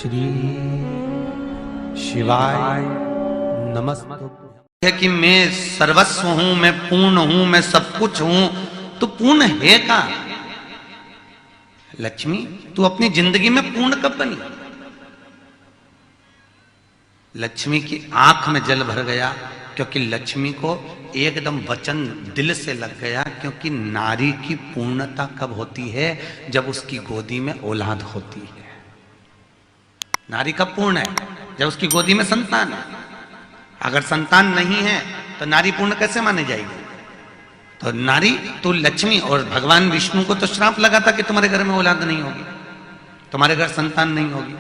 श्री शिवाय नमस्तुभ्यं। है कि मैं सर्वस्व हूं, मैं पूर्ण हूं, मैं सब कुछ हूं, तो पूर्ण है का? लक्ष्मी, तू अपनी जिंदगी में पूर्ण कब बनी? लक्ष्मी की आंख में जल भर गया क्योंकि लक्ष्मी को एकदम वचन दिल से लग गया, क्योंकि नारी की पूर्णता कब होती है? जब उसकी गोदी में औलाद होती है। नारी कब पूर्ण है? जब उसकी गोदी में संतान है। अगर संतान नहीं है तो नारी पूर्ण कैसे मानी जाएगी? तो नारी तो लक्ष्मी, और भगवान विष्णु को तो श्राप लगा था कि तुम्हारे घर में औलाद नहीं होगी, तुम्हारे घर संतान नहीं होगी।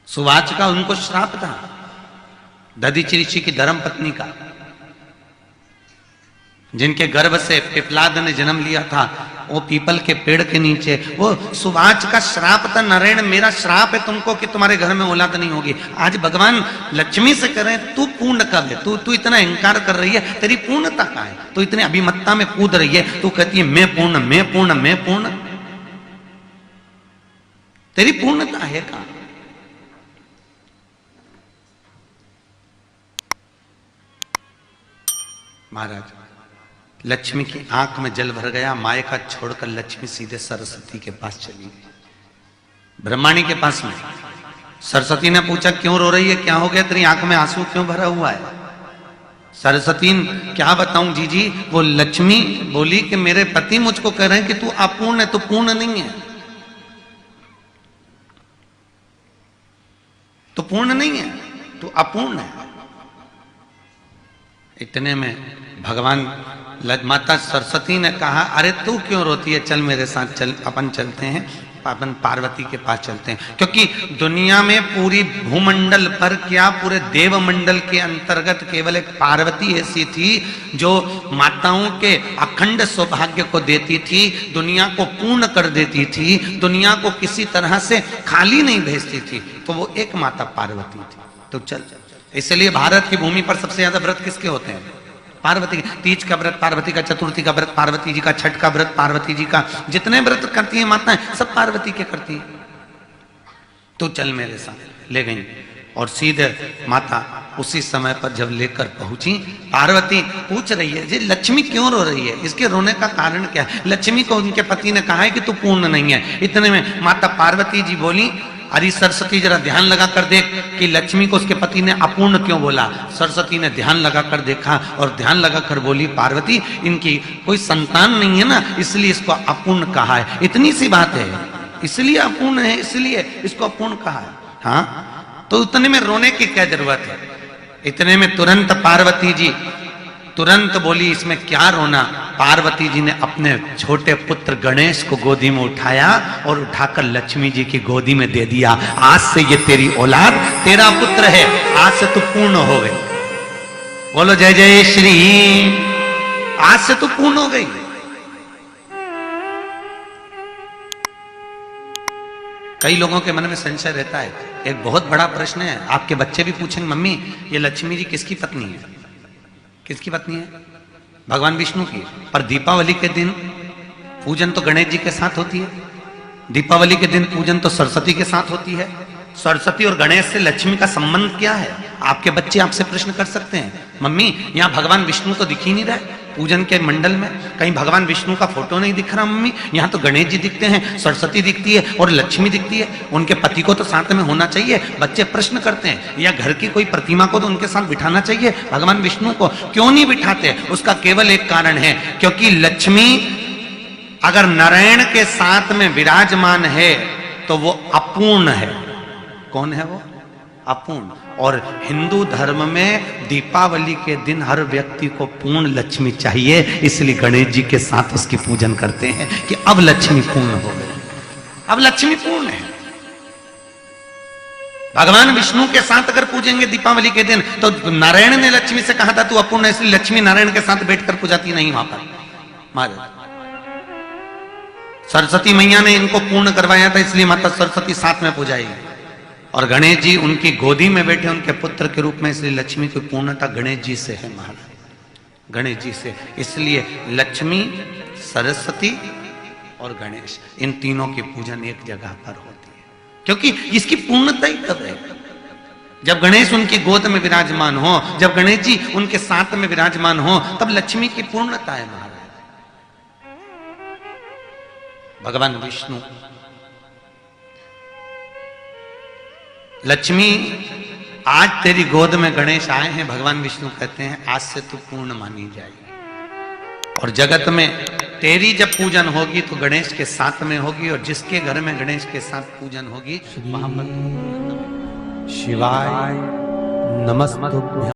सुवाच का उनको श्राप था, दधीचि ऋषि की धर्म पत्नी का, जिनके गर्भ से पिपलाद ने जन्म लिया था, वो पीपल के पेड़ के नीचे, वो सुवाच का श्राप था। नारायण, मेरा श्राप है तुमको कि तुम्हारे घर में औलाद नहीं होगी। आज भगवान लक्ष्मी से कह रहे हैं, तू पूर्ण कब है? तू इतना अहंकार कर रही है, तेरी पूर्णता कहाँ है? तू इतनी अभिमत्ता में कूद रही है, तू कहती है मैं पूर्ण, मैं पूर्ण, मैं पूर्ण। तेरी पूर्णता है कहाँ? महाराज, लक्ष्मी की आंख में जल भर गया। मायका छोड़कर लक्ष्मी सीधे सरस्वती के पास चली गई, ब्रह्माणी के पास में। सरस्वती ने पूछा, क्यों रो रही है? क्या हो गया? तेरी आंख में आंसू क्यों भरा हुआ है? सरस्वती, क्या बताऊं जीजी? वो लक्ष्मी बोली कि मेरे पति मुझको कह रहे हैं कि तू अपूर्ण है, तू पूर्ण नहीं है, तू पूर्ण नहीं है, तू अपूर्ण है। इतने में भगवान माता सरस्वती ने कहा, अरे तू क्यों रोती है? चल मेरे साथ, चल, अपन चलते हैं, अपन पार्वती के पास चलते हैं। क्योंकि दुनिया में पूरी भूमंडल पर क्या, पूरे देवमंडल के अंतर्गत केवल एक पार्वती ऐसी थी जो माताओं के अखंड सौभाग्य को देती थी, दुनिया को पूर्ण कर देती थी, दुनिया को किसी तरह से खाली नहीं भेजती थी। तो वो एक माता पार्वती थी। तो चल, इसलिए भारत की भूमि पर सबसे ज्यादा व्रत किसके होते हैं? पार्वती के। तीज का व्रत पार्वती का, चतुर्थी का व्रत पार्वती जी का, छठ का व्रत पार्वती जी का, जितने व्रत करती हैं माताएं सब पार्वती के करती हैं। तो चल मेरे साथ, ले गई। और सीधे माता उसी समय पर जब लेकर पहुंची, पार्वती पूछ रही है, जी लक्ष्मी क्यों रो रही है? इसके रोने का कारण क्या है? लक्ष्मी को उनके पति ने कहा है कि तू पूर्ण नहीं है। इतने में माता पार्वती जी बोली, अरे सरस्वती जरा ध्यान लगा कर देख कि लक्ष्मी को उसके पति ने अपूर्ण क्यों बोला। सरस्वती ने ध्यान लगा कर देखा और ध्यान लगा कर बोली, पार्वती इनकी कोई संतान नहीं है ना, इसलिए इसको अपूर्ण कहा है। इतनी सी बात है, इसलिए अपूर्ण है, इसलिए इसको अपूर्ण कहा है। हाँ, तो इतने में रोने की क्या जरूरत है? इतने में तुरंत पार्वती जी तुरंत बोली, इसमें क्या रोना? पार्वती जी ने अपने छोटे पुत्र गणेश को गोदी में उठाया और उठाकर लक्ष्मी जी की गोदी में दे दिया। आज से ये तेरी औलाद, तेरा पुत्र है, आज से तू पूर्ण हो गई। बोलो जय जय श्री। आज से तू पूर्ण हो गई। कई लोगों के मन में संशय रहता है, एक बहुत बड़ा प्रश्न है, आपके बच्चे भी पूछेंगे, मम्मी ये लक्ष्मी जी किसकी पत्नी है? किसकी पत्नी है? भगवान विष्णु की। पर दीपावली के दिन पूजन तो गणेश जी के साथ होती है, दीपावली के दिन पूजन तो सरस्वती के साथ होती है। सरस्वती और गणेश से लक्ष्मी का संबंध क्या है? आपके बच्चे आपसे प्रश्न कर सकते हैं, मम्मी यहाँ भगवान विष्णु तो दिख ही नहीं रहा पूजन के मंडल में, कहीं भगवान विष्णु का फोटो नहीं दिख रहा मम्मी, यहाँ तो गणेश जी दिखते हैं, सरस्वती दिखती है और लक्ष्मी दिखती है, उनके पति को तो साथ में होना चाहिए। बच्चे प्रश्न करते हैं, या घर की कोई प्रतिमा को तो उनके साथ बिठाना चाहिए, भगवान विष्णु को क्यों नहीं बिठाते? उसका केवल एक कारण है, क्योंकि लक्ष्मी अगर नारायण के साथ में विराजमान है तो वो अपूर्ण है। कौन है वो? अपूर्ण। और हिंदू धर्म में दीपावली के दिन हर व्यक्ति को पूर्ण लक्ष्मी चाहिए, इसलिए गणेश जी के साथ उसकी पूजन करते हैं कि अब लक्ष्मी पूर्ण हो गई, अब लक्ष्मी पूर्ण है। भगवान विष्णु के साथ अगर पूजेंगे दीपावली के दिन, तो नारायण ने लक्ष्मी से कहा था तू अपूर्ण है, इसलिए लक्ष्मी नारायण के साथ बैठकर पूजाती नहीं वहां पर। महाराज सरस्वती मैया ने इनको पूर्ण करवाया था, इसलिए माता सरस्वती साथ में पूजाई। और गणेश जी उनकी गोदी में बैठे उनके पुत्र के रूप में, इसलिए लक्ष्मी की पूर्णता गणेश जी से है। महाराज गणेश जी से, इसलिए लक्ष्मी, सरस्वती और गणेश, इन तीनों की पूजन एक जगह पर होती है, क्योंकि इसकी पूर्णता ही तब है जब गणेश उनकी गोद में विराजमान हो, जब गणेश जी उनके साथ में विराजमान हो, तब लक्ष्मी की पूर्णता है महाराज। भगवान विष्णु, लक्ष्मी आज तेरी गोद में गणेश आए हैं, भगवान विष्णु कहते हैं आज से तू पूर्ण मानी जाएगी, और जगत में तेरी जब पूजन होगी तो गणेश के साथ में होगी, और जिसके घर में गणेश के साथ पूजन होगी वहां पर शिवाय नमस्तुभ्यं।